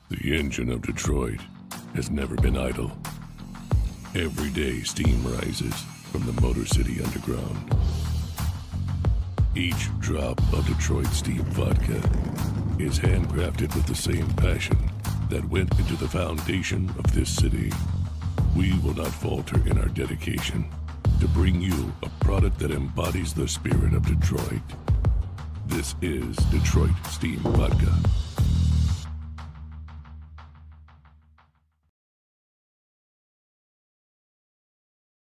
The engine of Detroit has never been idle. Every day steam rises from the Motor City Underground. Each drop of Detroit Steam Vodka is handcrafted with the same passion that went into the foundation of this city. We will not falter in our dedication to bring you a product that embodies the spirit of Detroit. This is Detroit Steam Vodka.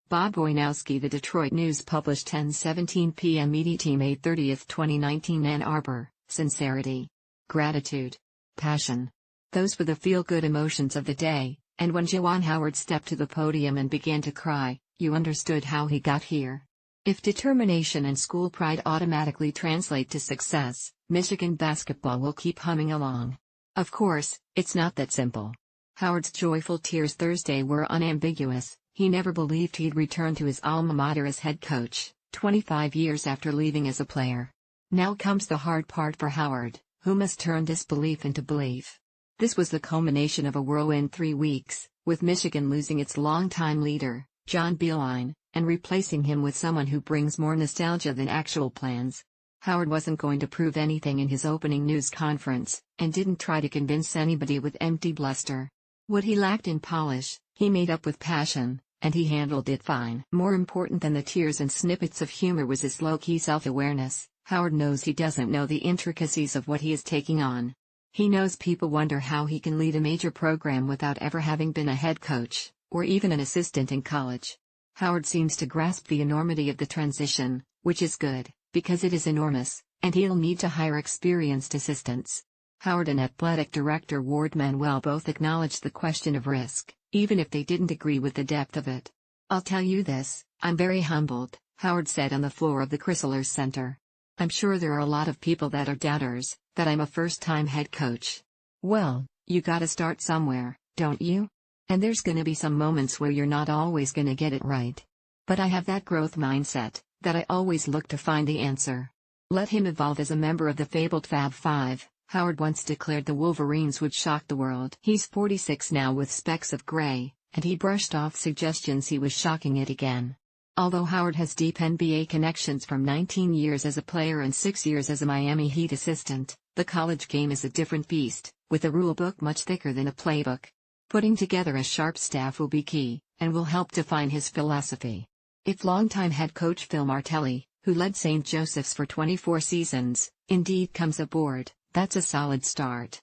Bob Wojanowski. The Detroit News published 10:17 p.m. EDT May 30, 2019. Ann Arbor. Sincerity, gratitude, passion. Those were the feel-good emotions of the day, and when Juwan Howard stepped to the podium and began to cry, you understood how he got here. If determination and school pride automatically translate to success, Michigan basketball will keep humming along. Of course, it's not that simple. Howard's joyful tears Thursday were unambiguous. He never believed he'd return to his alma mater as head coach, 25 years after leaving as a player. Now comes the hard part for Howard, who must turn disbelief into belief. This was the culmination of a whirlwind 3 weeks, with Michigan losing its longtime leader, John Beilein, and replacing him with someone who brings more nostalgia than actual plans. Howard wasn't going to prove anything in his opening news conference, and didn't try to convince anybody with empty bluster. What he lacked in polish, he made up with passion, and he handled it fine. More important than the tears and snippets of humor was his low-key self-awareness. Howard knows he doesn't know the intricacies of what he is taking on. He knows people wonder how he can lead a major program without ever having been a head coach, or even an assistant in college. Howard seems to grasp the enormity of the transition, which is good, because it is enormous, and he'll need to hire experienced assistants. Howard and athletic director Ward Manuel both acknowledged the question of risk, even if they didn't agree with the depth of it. "I'll tell you this, I'm very humbled," Howard said on the floor of the Chrysler Center. "I'm sure there are a lot of people that are doubters, that I'm a first-time head coach. Well, you gotta start somewhere, don't you? And there's gonna be some moments where you're not always gonna get it right. But I have that growth mindset, that I always look to find the answer." Let him evolve as a member of the fabled Fab Five. Howard once declared the Wolverines would shock the world. He's 46 now with specks of gray, and he brushed off suggestions he was shocking it again. Although Howard has deep NBA connections from 19 years as a player and 6 years as a Miami Heat assistant, the college game is a different beast, with a rulebook much thicker than a playbook. Putting together a sharp staff will be key, and will help define his philosophy. If longtime head coach Phil Martelli, who led St. Joseph's for 24 seasons, indeed comes aboard, that's a solid start.